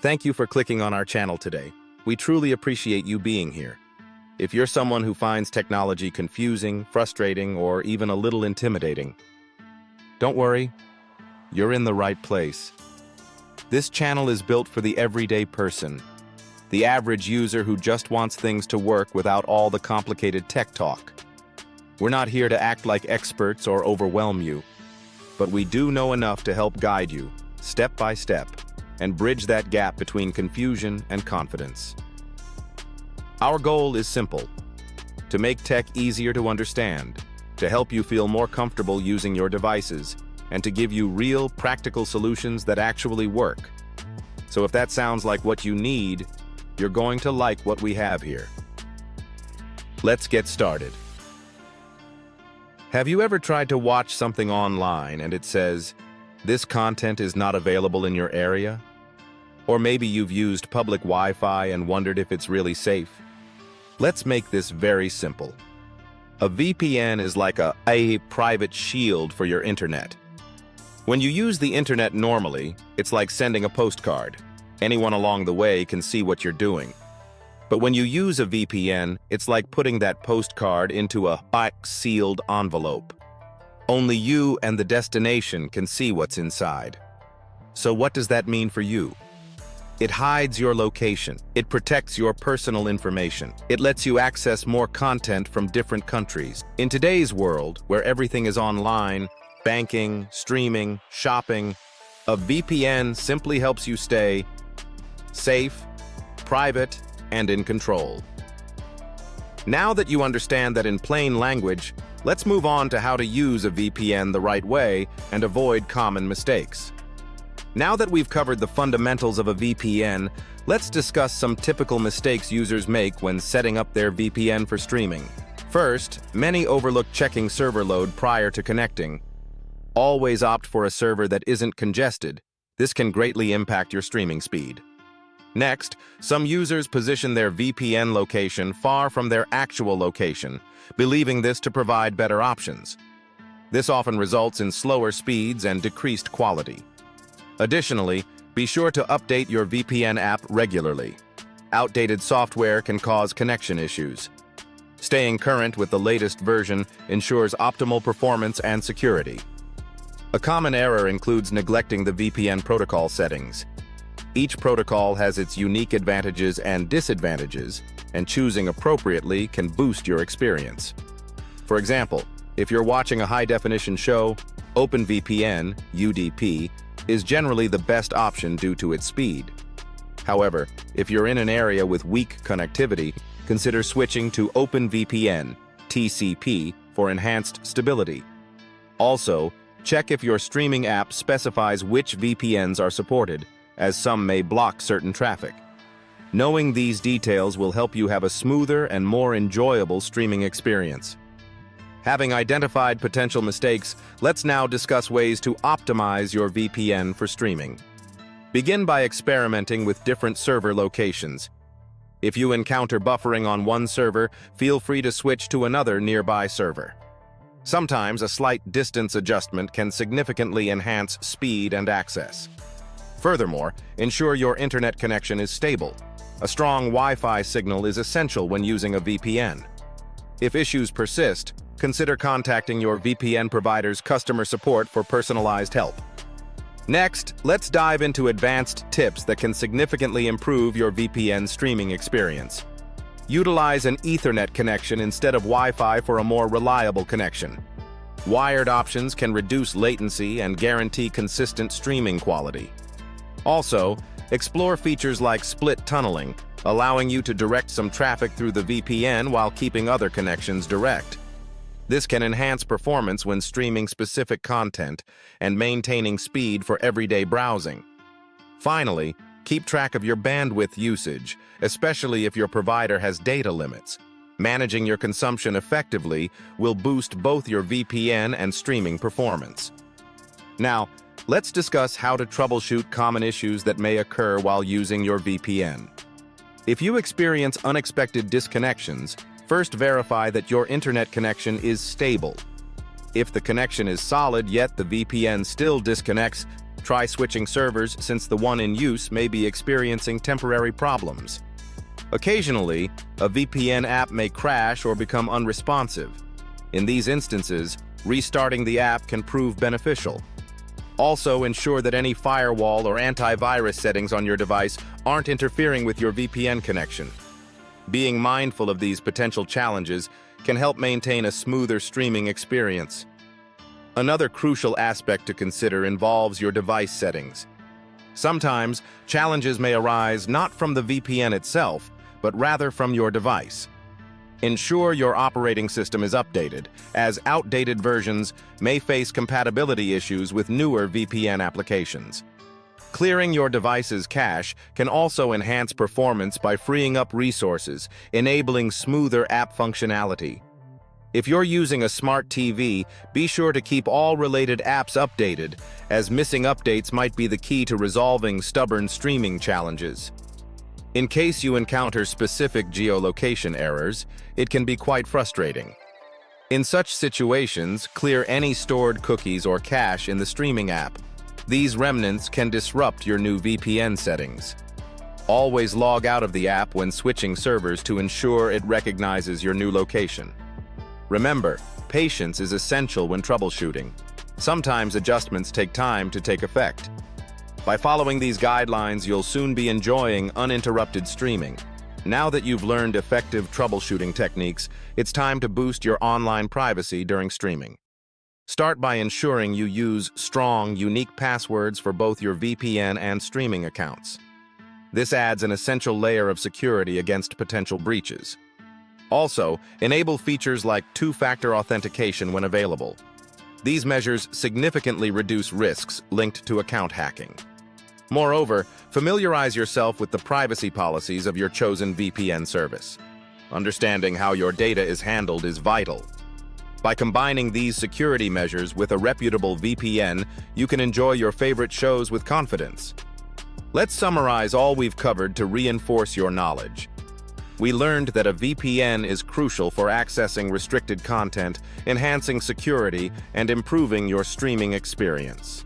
Thank you for clicking on our channel today. We truly appreciate you being here. If you're someone who finds technology confusing, frustrating, or even a little intimidating, don't worry, you're in the right place. This channel is built for the everyday person, the average user who just wants things to work without all the complicated tech talk. We're not here to act like experts or overwhelm you, but we do know enough to help guide you, step by step, and bridge that gap between confusion and confidence. Our goal is simple: to make tech easier to understand, to help you feel more comfortable using your devices, and to give you real, practical solutions that actually work. So if that sounds like what you need, you're going to like what we have here. Let's get started. Have you ever tried to watch something online and it says, "This content is not available in your area"? Or maybe you've used public Wi-Fi and wondered if it's really safe. Let's make this very simple. A VPN is like a private shield for your internet. When you use the internet normally, it's like sending a postcard. Anyone along the way can see what you're doing. But when you use a VPN, it's like putting that postcard into a sealed envelope. Only you and the destination can see what's inside. So what does that mean for you? It hides your location. It protects your personal information. It lets you access more content from different countries. In today's world, where everything is online, banking, streaming, shopping, a VPN simply helps you stay safe, private, and in control. Now that you understand that in plain language, let's move on to how to use a VPN the right way and avoid common mistakes. Now that we've covered the fundamentals of a VPN, let's discuss some typical mistakes users make when setting up their VPN for streaming. First, many overlook checking server load prior to connecting. Always opt for a server that isn't congested. This can greatly impact your streaming speed. Next, some users position their VPN location far from their actual location, believing this to provide better options. This often results in slower speeds and decreased quality. Additionally, be sure to update your VPN app regularly. Outdated software can cause connection issues. Staying current with the latest version ensures optimal performance and security. A common error includes neglecting the VPN protocol settings. Each protocol has its unique advantages and disadvantages, and choosing appropriately can boost your experience. For example, if you're watching a high-definition show, OpenVPN (UDP) is generally the best option due to its speed. However, if you're in an area with weak connectivity, consider switching to OpenVPN (TCP) for enhanced stability. Also, check if your streaming app specifies which VPNs are supported, as some may block certain traffic. Knowing these details will help you have a smoother and more enjoyable streaming experience. Having identified potential mistakes, let's now discuss ways to optimize your VPN for streaming. Begin by experimenting with different server locations. If you encounter buffering on one server, feel free to switch to another nearby server. Sometimes a slight distance adjustment can significantly enhance speed and access. Furthermore, ensure your internet connection is stable. A strong Wi-Fi signal is essential when using a VPN. If issues persist, consider contacting your VPN provider's customer support for personalized help. Next, let's dive into advanced tips that can significantly improve your VPN streaming experience. Utilize an Ethernet connection instead of Wi-Fi for a more reliable connection. Wired options can reduce latency and guarantee consistent streaming quality. Also, explore features like split tunneling, allowing you to direct some traffic through the VPN while keeping other connections direct. This can enhance performance when streaming specific content and maintaining speed for everyday browsing. Finally, keep track of your bandwidth usage, especially if your provider has data limits. Managing your consumption effectively will boost both your VPN and streaming performance. Now, let's discuss how to troubleshoot common issues that may occur while using your VPN. If you experience unexpected disconnections, first verify that your internet connection is stable. If the connection is solid yet the VPN still disconnects, Try switching servers since the one in use may be experiencing temporary problems. Occasionally, a VPN app may crash or become unresponsive. In these instances, restarting the app can prove beneficial. Also, ensure that any firewall or antivirus settings on your device aren't interfering with your VPN connection. Being mindful of these potential challenges can help maintain a smoother streaming experience. Another crucial aspect to consider involves your device settings. Sometimes, challenges may arise not from the VPN itself, but rather from your device. Ensure your operating system is updated, as outdated versions may face compatibility issues with newer VPN applications. Clearing your device's cache can also enhance performance by freeing up resources, enabling smoother app functionality. If you're using a smart TV, be sure to keep all related apps updated, as missing updates might be the key to resolving stubborn streaming challenges. In case you encounter specific geolocation errors, it can be quite frustrating. In such situations, clear any stored cookies or cache in the streaming app. These remnants can disrupt your new VPN settings. Always log out of the app when switching servers to ensure it recognizes your new location. Remember, patience is essential when troubleshooting. Sometimes adjustments take time to take effect. By following these guidelines, you'll soon be enjoying uninterrupted streaming. Now that you've learned effective troubleshooting techniques, it's time to boost your online privacy during streaming. Start by ensuring you use strong, unique passwords for both your VPN and streaming accounts. This adds an essential layer of security against potential breaches. Also, enable features like two-factor authentication when available. These measures significantly reduce risks linked to account hacking. Moreover, familiarize yourself with the privacy policies of your chosen VPN service. Understanding how your data is handled is vital. By combining these security measures with a reputable VPN, you can enjoy your favorite shows with confidence. Let's summarize all we've covered to reinforce your knowledge. We learned that a VPN is crucial for accessing restricted content, enhancing security, and improving your streaming experience.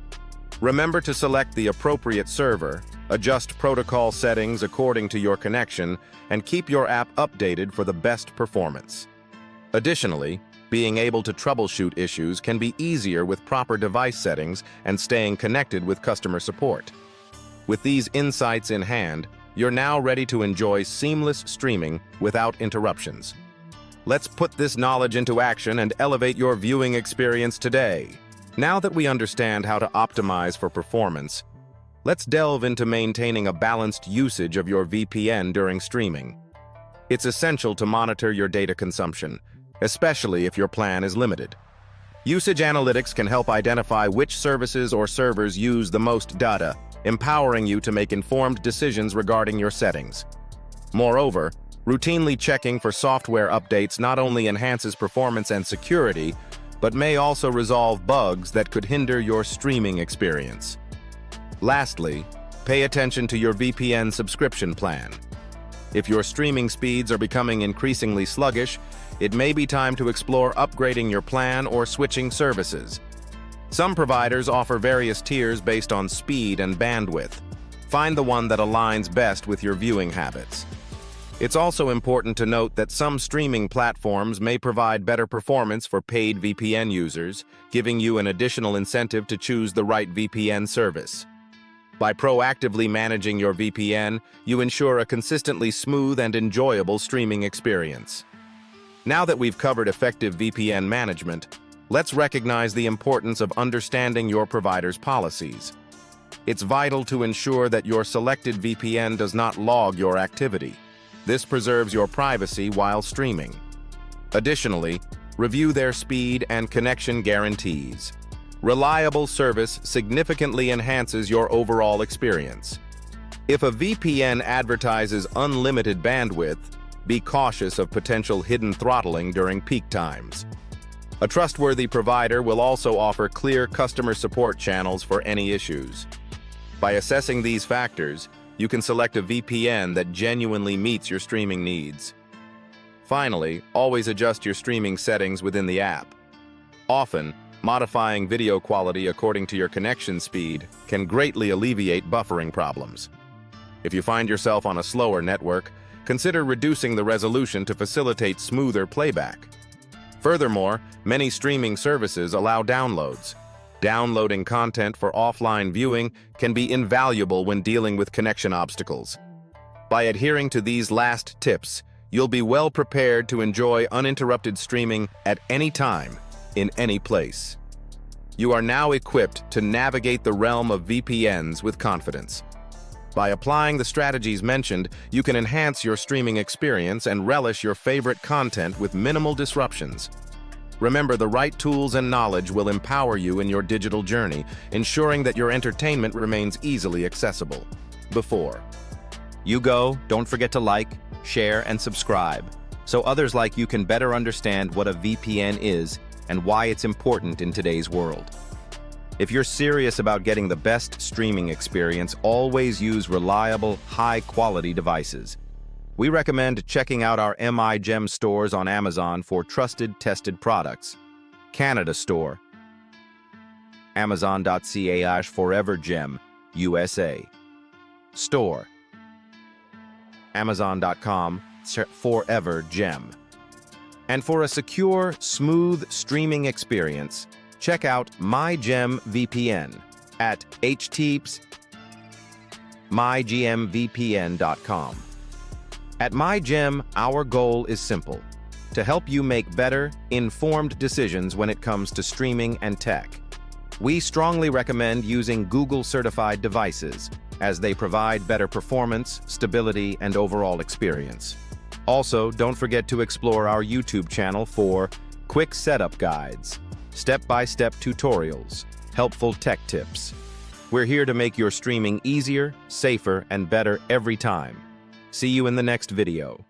Remember to select the appropriate server, adjust protocol settings according to your connection, and keep your app updated for the best performance. Additionally, being able to troubleshoot issues can be easier with proper device settings and staying connected with customer support. With these insights in hand, you're now ready to enjoy seamless streaming without interruptions. Let's put this knowledge into action and elevate your viewing experience today. Now that we understand how to optimize for performance, let's delve into maintaining a balanced usage of your VPN during streaming. It's essential to monitor your data consumption, especially if your plan is limited. Usage analytics can help identify which services or servers use the most data, empowering you to make informed decisions regarding your settings. Moreover, routinely checking for software updates not only enhances performance and security, but may also resolve bugs that could hinder your streaming experience. Lastly, pay attention to your VPN subscription plan. If your streaming speeds are becoming increasingly sluggish, it may be time to explore upgrading your plan or switching services. Some providers offer various tiers based on speed and bandwidth. Find the one that aligns best with your viewing habits. It's also important to note that some streaming platforms may provide better performance for paid VPN users, giving you an additional incentive to choose the right VPN service. By proactively managing your VPN, you ensure a consistently smooth and enjoyable streaming experience. Now that we've covered effective VPN management, let's recognize the importance of understanding your provider's policies. It's vital to ensure that your selected VPN does not log your activity. This preserves your privacy while streaming. Additionally, review their speed and connection guarantees. Reliable service significantly enhances your overall experience. If a VPN advertises unlimited bandwidth, be cautious of potential hidden throttling during peak times. A trustworthy provider will also offer clear customer support channels for any issues. By assessing these factors, you can select a VPN that genuinely meets your streaming needs. Finally, always adjust your streaming settings within the app. Often, Modifying video quality according to your connection speed can greatly alleviate buffering problems. If you find yourself on a slower network, consider reducing the resolution to facilitate smoother playback. Furthermore, many streaming services allow downloads. Downloading content for offline viewing can be invaluable when dealing with connection obstacles. By adhering to these last tips, you'll be well prepared to enjoy uninterrupted streaming at any time, in any place. You are now equipped to navigate the realm of VPNs with confidence. By applying the strategies mentioned, you can enhance your streaming experience and relish your favorite content with minimal disruptions. Remember, the right tools and knowledge will empower you in your digital journey, ensuring that your entertainment remains easily accessible. Before you go, don't forget to like, share, and subscribe, so others like you can better understand what a VPN is and why it's important in today's world. If you're serious about getting the best streaming experience, always use reliable, high-quality devices. We recommend checking out our MYGEM stores on Amazon for trusted, tested products. Canada Store, Amazon.ca/ForeverGem, USA. Store, Amazon.com/ForeverGem. And for a secure, smooth streaming experience, check out MyGem VPN at https://mygemvpn.com. At MyGem, our goal is simple: to help you make better, informed decisions when it comes to streaming and tech. We strongly recommend using Google-certified devices, as they provide better performance, stability, and overall experience. Also, don't forget to explore our YouTube channel for quick setup guides, step-by-step tutorials, helpful tech tips. We're here to make your streaming easier, safer, and better every time. See you in the next video.